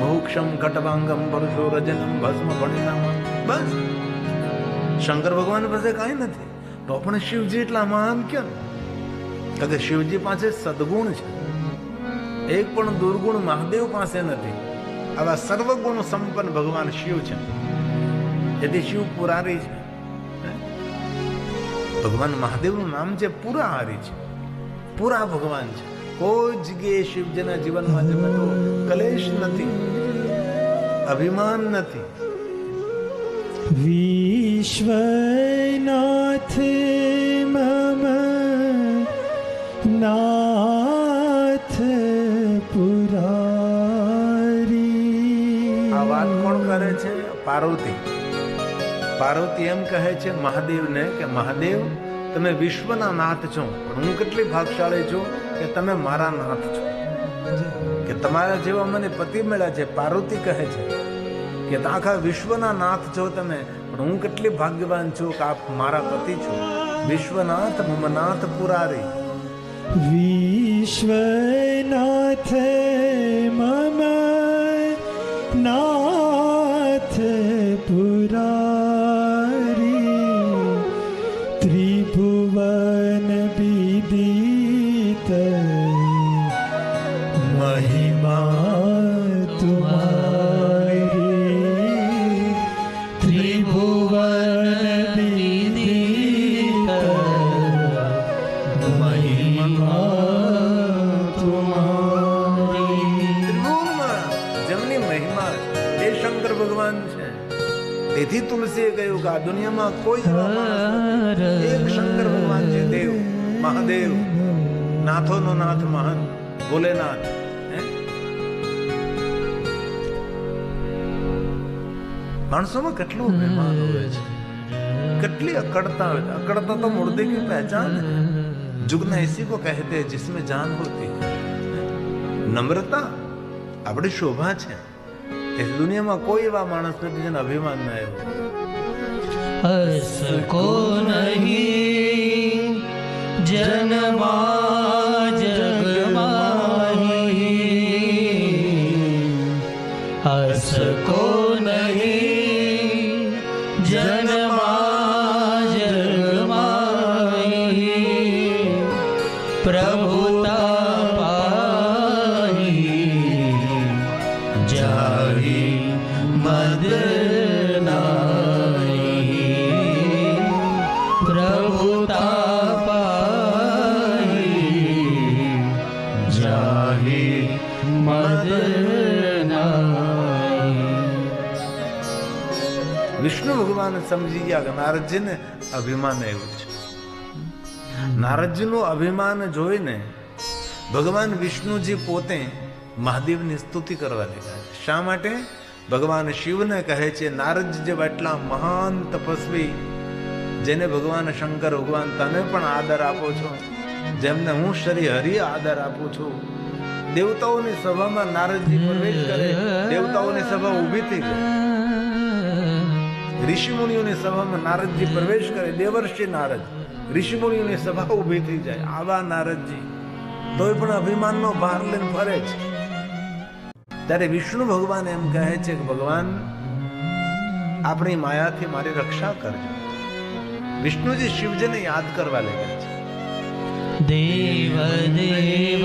મોક્ષમ ઘટવાંગમ પરશો રજનમ ભસ્મ ભણિનામ. બસ શંકર ભગવાન પાસે કાંઈ નથી. તો પણ શિવજી એટલા મહાન કેમ? કે શિવજી પાસે સદગુણ છે. એક પણ દુર્ગુણ મહાદેવ પાસે નથી. આવા સર્વગુણ સંપન્ન ભગવાન શિવ છે. તેથી શિવ પુરારી છે. ભગવાન મહાદેવનું નામ છે પુરાહારી છે, પૂરા ભગવાન છે. કોઈ જગ્યાએ શિવજીના જીવનમાં જમે તો કલેશ નથી, અભિમાન નથી. વિશ્વનાથ મમ નાથ પુરારી. આ વાત કોણ કરે છે? પાર્વતી. પાર્વતી એમ કહે છે મહાદેવને કે મહાદેવ, તમે વિશ્વના નાથ છો, પણ હું કેટલી ભાગશાળી છું કે તમે મારા નાથ છો, કે તમારા જેવા મને પતિ મળ્યા છે. પાર્વતી કહે છે કે આખા વિશ્વના નાથ છો તમે, પણ હું કેટલી ભાગ્યવાન છું કે આપ મારા પતિ છો. વિશ્વનાથ મમ નાથ પુરારી. વિશ્વનાથ મમ નાથ પુરારી. ત્રિભુવન વિદિત મહિમા તુમારી. ત્રિભુવન વિદિત મહિમા તુમારી. ત્રિભુવનમાં જેમની મહિમા એ શંકર ભગવાન છે. તેથી તુલસીએ કહ્યું કે આ દુનિયામાં કોઈ એવા માણસ નથી. એક શંકર ભગવાન છે, દેવ મહાદેવ, નાથોનો નાથ મહાન ભોલેનાથ. માણસોમાં કેટલું મહેમાન હોય છે, કેટલી અકड़ता હોય. अकड़ता तो मुर्दे की पहचान है. जुगना इसी को कहते हैं जिसमें जान होती है. नम्रता આપણી શોભા છે. इस दुनियाમાં કોઈ એવા માણસ નથી જેને અભિમાન ના આવ્યો. हस को नहीं जन्मा जग माही. हस को नहीं जन्मा जग माही. प्रभुता पाही जाहि मद प्रभुता पाही जाहि मद. વિષ્ણુ ભગવાન સમજી ગયા કે નારદજીને અભિમાન આવ્યું છે. નારદજીનું અભિમાન જોઈને ભગવાન વિષ્ણુજી પોતે મહાદેવની સ્તુતિ કરવા લાગ્યા. શા માટે? ભગવાન શિવને કહે છે નારદજી જેવા એટલા મહાન તપસ્વી, જેને ભગવાન શંકર ભગવાન તમે પણ આદર આપો છો, જેમને હું શ્રી હરિ આદર આપું છું. દેવતાઓની સભામાં નારદજી પ્રવેશ કરે, દેવતાઓની સભા ઊભી થઈ ગઈ. ઋષિ મુનિઓની સભામાં નારદજી પ્રવેશ કરે, દેવર્ષિ નારદ, ઋષિ મુનિઓની સભા ઊભી થઈ જાય. આવા નારદજી તોય પણ અભિમાનનો ભાર લઈને ફરે છે. ત્યારે વિષ્ણુ ભગવાન એમ કહે છે કે ભગવાન આપણી માયાથી મારી રક્ષા કરજો. વિષ્ણુજી શિવજીને યાદ કરવા લાગ્યા છે. देव देव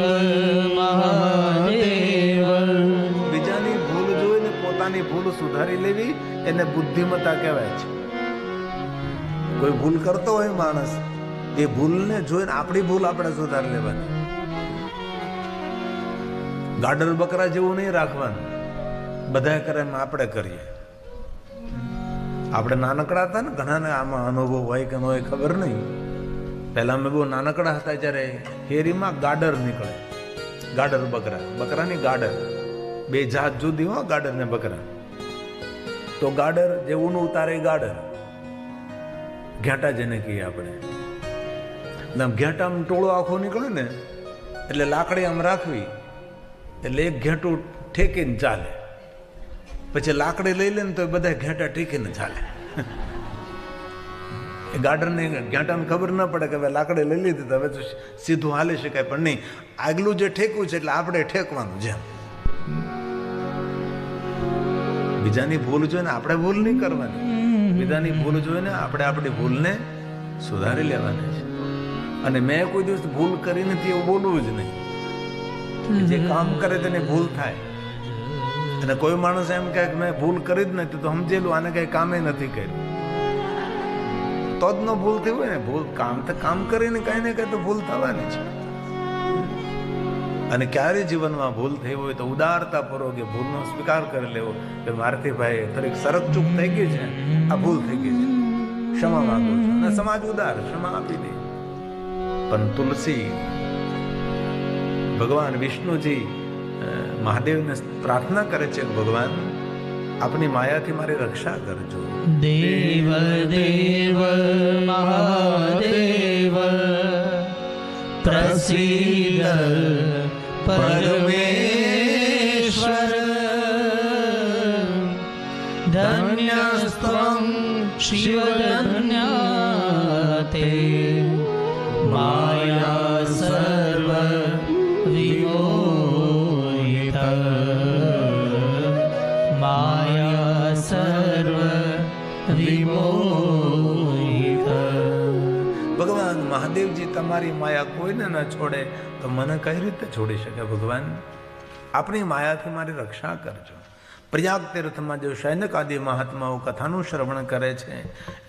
महादेव. બીજાની ભૂલ જોઈને પોતાની ભૂલ સુધારી લેવી એને બુદ્ધિમત્તા કહેવાય છે. કોઈ ભૂલ કરતો હોય માણસ, એ ભૂલને જોઈને આપણી ભૂલ આપણે સુધારી લેવાની. ગાડર બકરા જેવું નહીં રાખવાનું, બધા કરે એમ આપણે કરીએ. આપણે નાનકડા હતા ને, ઘણાને આમાં અનુભવ હોય કે ન હોય ખબર નહીં. પહેલા અમે બહુ નાનકડા હતા ત્યારે હેરીમાં ગાડર નીકળે, ગાડર બકરા, બકરાની ગાડર, બે જાત જુદી હો, ગાડર ને બકરા. તો ગાડર જે ઊન ઉતારે ગાડર, ઘેટા જેને કહીએ આપણે. ઘેટામાં ટોળો આખો નીકળે ને એટલે લાકડી આમ રાખવી, એટલે એક ઘેટું ઠેકીને ચાલે. પછી લાકડી લઈ લે ને તો બધા ઘેટા ઠેકીને ચાલે. એ ગાર્ડનને ઘેટાને ખબર ના પડે કે હવે લાકડી લઈ લીધી તો હવે તો સીધું હાલી શકાય, પણ નહીં, આગલું જે ઠેકવું છે એટલે આપણે ઠેકવાનું. જેમ બીજાની ભૂલ જોઈને આપણે ભૂલ નહીં કરવાની, બીજાની ભૂલ જોઈને આપણે આપણી ભૂલને સુધારી લેવાની છે. અને મેં કોઈ દિવસ ભૂલ કરી નથી એવું બોલવું જ નહીં. જે કામ કરે તેને ભૂલ થાય. અને કોઈ માણસ એમ કહે કે મેં ભૂલ કરી જ નથી તો સમજેલું આને કઈ કામે નથી કર્યું, તો જ ન ભૂલ થઈ હોય ને. ભૂલ કામ કરીને કઈ ને કઈ તો ભૂલ થવાની છે. અને ક્યારે જીવનમાં ભૂલ થઈ હોય તો ઉદારતાપૂર્વક એ ભૂલનો સ્વીકાર કરી લેવો કે મારથી ભાઈ થોડીક સરક ચૂક થઈ ગઈ છે, આ ભૂલ થઈ ગઈ છે, ક્ષમા માંગુ છું. અને સમાજ ઉદાર ક્ષમા આપી દે. પણ તુલસી ભગવાન વિષ્ણુજી મહાદેવને પ્રાર્થના કરે છે, ભગવાન આપની માયાથી મારી રક્ષા કરજો. દેવ દેવ મહાદેવ પ્રસિદ્ધ પરમેશ્વર ધન્યસ્ત્વં શિવ ધન્યતે માયા સર્વ વિમોહિત માયા સર્વ વિમોહિત. ભગવાન મહાદેવજી તમારી માયા કોઈને ન છોડે તો મને કઈ રીતે છોડી શકે? ભગવાન આપણી માયાથી મારી રક્ષા કરજો. પ્રયાગ તીર્થમાં જો શૈનકાદી મહાત્માઓ કથાનું શ્રવણ કરે છે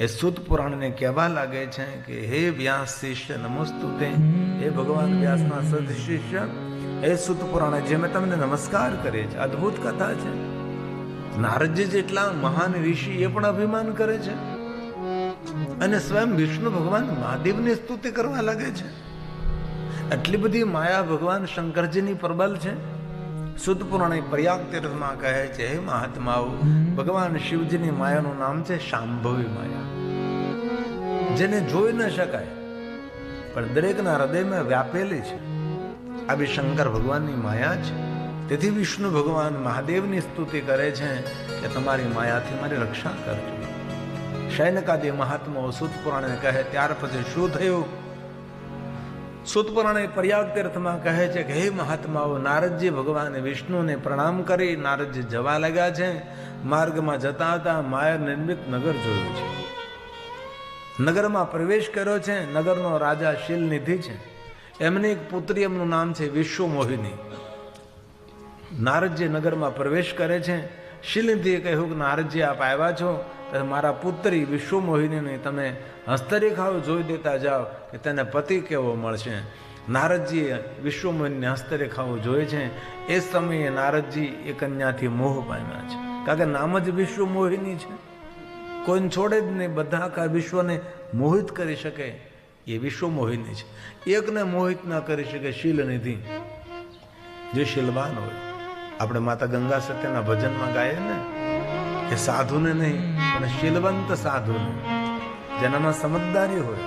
એ સુત પુરાણને કહેવા લાગે છે કે હે વ્યાસ શિષ્ય નમસ્તુતે, હે ભગવાન વ્યાસના સદ શિષ્ય, હે સુત પુરાણ જે મેં તમને નમસ્કાર કરે છે. અદ્ભુત કથા છે. નારદજી જેટલા મહાન ઋષિ એ પણ અભિમાન કરે છે અને સ્વયં વિષ્ણુ ભગવાન મહાદેવની સ્તુતિ કરવા લાગે છે. એટલી બધી માયા ભગવાન શંકરજીની પ્રબલ છે. શુદ્ધ પુરાણે પ્રયાગ તીર્થમાં કહે છે, હે મહાત્માઓ, ભગવાન શિવજીની માયાનું નામ છે શાંભવી માયા, જેને જોઈ ન શકાય પણ દરેકના હૃદયમાં વ્યાપેલી છે. આવી શંકર ભગવાનની માયા છે. તેથી વિષ્ણુ ભગવાન મહાદેવની સ્તુતિ કરે છે કે તમારી માયાથી મારી રક્ષા કરજો. શૈનકાદી મહાત્માઓ સુત પુરાણે કહે ત્યાર પછી શું થયું? સુત પુરાણે પ્રયાગ તીર્થમાં કહે છે કે હે મહાત્માઓ, નારદજી ભગવાન વિષ્ણુને પ્રણામ કરી નારદજી જવા લાગ્યા છે. માર્ગમાં જતા હતા માયા નિર્મિત નગર જોયું છે. નગરમાં પ્રવેશ કર્યો છે. નગરનો રાજા શીલનિધિ છે. એમની એક પુત્રી, એમનું નામ છે વિશ્વમોહિની. નારદજી નગરમાં પ્રવેશ કરે છે. શીલનિધિએ કહ્યું કે નારદજી આપ આવ્યા છો, મારા પુત્રી વિશ્વમોહિનીને તમે હસ્તરેખાઓ જોઈ દેતા જાઓ કે તેને પતિ કેવો મળશે. નારદજીએ વિશ્વમોહિનીની હસ્તરેખાઓ જોઈ છે. એ સમયે નારદજી એ કન્યાથી મોહ પામ્યા છે, કારણ કે નામ જ વિશ્વમોહિની છે. કોઈને છોડે જ નહીં, બધા આખા વિશ્વને મોહિત કરી શકે એ વિશ્વમોહિની છે. એકને મોહિત ના કરી શકે શીલનિધિ, જે શીલવાન હોય. આપણે માતા ગંગા સત્યના ભજનમાં ગાઈએ ને કે સાધુને નહીં પણ શીલવંત સાધુને, જેનામાં સમજદારી હોય.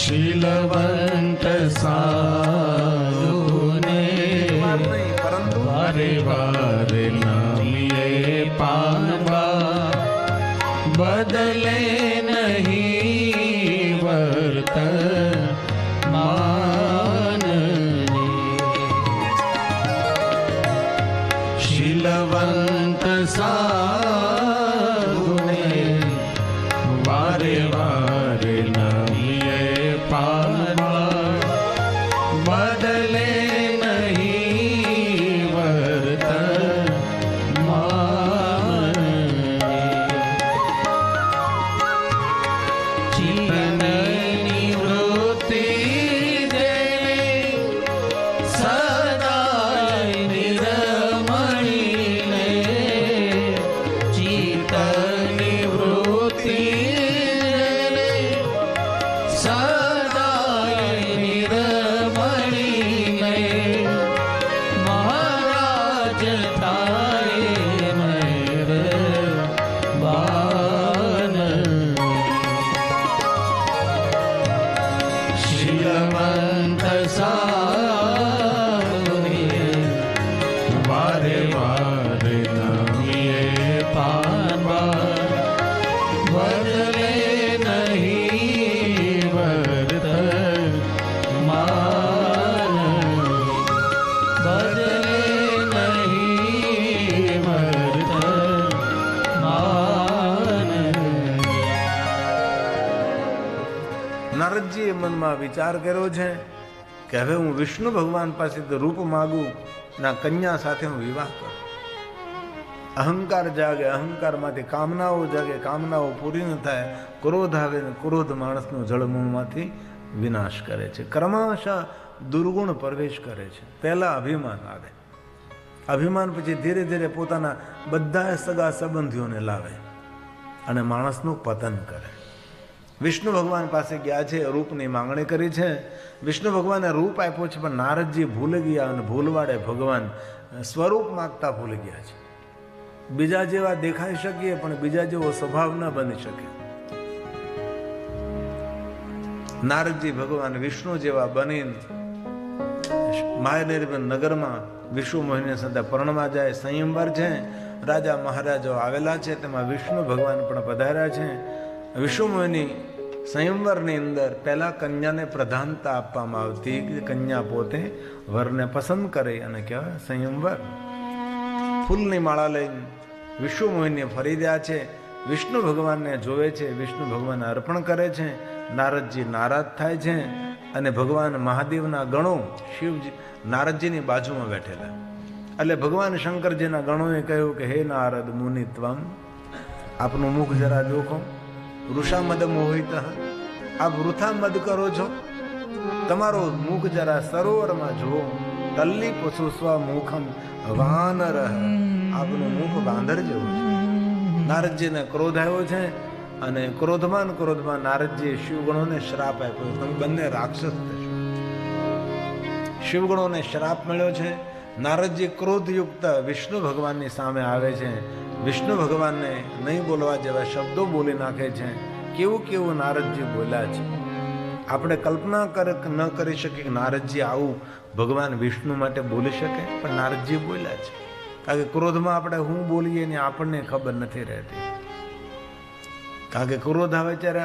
શીલવંત સાધુને પરંતુ વારે વારે નામીએ પામવા, બદલે નહીં વર્તમાનને. શીલવંત સાધુને વારે વારે નામીએ પામવા, બદલે નહીં વર્તમાનને. ચિત્તની વૃત્તિ દેવી સદાય નિરમણીને, નારદજીએ મનમાં વિચાર કર્યો છે કે હવે હું વિષ્ણુ ભગવાન પાસેથી રૂપ માગું ના કન્યા સાથે હું વિવાહ કરું. અહંકાર જાગે, અહંકારમાંથી કામનાઓ જાગે, કામનાઓ પૂરી ન થાય, ક્રોધ આવે ને ક્રોધ માણસનું જળમૂળમાંથી વિનાશ કરે છે. ક્રમશઃ દુર્ગુણ પ્રવેશ કરે છે. પહેલા અભિમાન આવે, અભિમાન પછી ધીરે ધીરે પોતાના બધા સગા સંબંધીઓને લાવે અને માણસનું પતન કરે. વિષ્ણુ ભગવાન પાસે ગયા છે, રૂપની માંગણી કરી છે. વિષ્ણુ ભગવાને રૂપ આપ્યો છે, પણ નારદજી ભૂલી ગયા અને ભૂલવાડે ભગવાન સ્વરૂપ માગતા ભૂલી ગયા છે. બીજા જેવા દેખાઈ શકીએ પણ બીજા જેવો સ્વભાવ ન બની શકે. નારદજી ભગવાન વિષ્ણુ જેવા બનીને માયનિર્ભર નગરમાં વિષ્ણુ મોહિની સાથે પરણવા જાય. સંયમવર છે, રાજા મહારાજાઓ આવેલા છે, તેમાં વિષ્ણુ ભગવાન પણ પધાર્યા છે. વિષ્ણુ મોહિની સંયમવરની અંદર પહેલા કન્યાને પ્રધાનતા આપવામાં આવતી. કન્યા પોતે વરને પસંદ કરે અને કહેવાય સંયમવર. ફૂલની માળા લઈને વિષ્ણુ મોહિની ફરી રહ્યા છે. વિષ્ણુ ભગવાનને જોવે છે, વિષ્ણુ ભગવાનને અર્પણ કરે છે. નારદજી નારાજ થાય છે અને ભગવાન મહાદેવના ગણો શિવજી નારદજીની બાજુમાં બેઠેલા. એટલે ભગવાન શંકરજીના ગણોએ કહ્યું કે હે નારદ મુનિ ત્વમ, આપનું મુખ જરા જોખો. વૃષા મદ મોહિત, આપ વૃથા મદ કરો છો. તમારો મુખ જરા સરોવરમાં જુઓ. તલ્લી પશુ સ્વ મુખમ વાનર, આપનું મુખ વાંદર જેવું છે. નારદજીને ક્રોધ આવ્યો છે અને ક્રોધમાન નારદજીએ શિવગણોને શ્રાપ આપ્યો, તમે બંને રાક્ષસ થશો. શિવગણોને શ્રાપ મળ્યો છે. નારદજી ક્રોધયુક્ત વિષ્ણુ ભગવાનની સામે આવે છે. વિષ્ણુ ભગવાનને નહીં બોલવા જેવા શબ્દો બોલી નાખે છે. કેવું કેવું નારદજી બોલ્યા છે. આપણે કલ્પના ન કરી શકીએ કે નારદજી આવું ભગવાન વિષ્ણુ માટે બોલી શકે, પણ નારદજી બોલ્યા છે. કારણ કે ક્રોધમાં આપણે હું બોલીએ ને આપણને ખબર નથી રહેતી. કારણ કે ક્રોધ આવે ત્યારે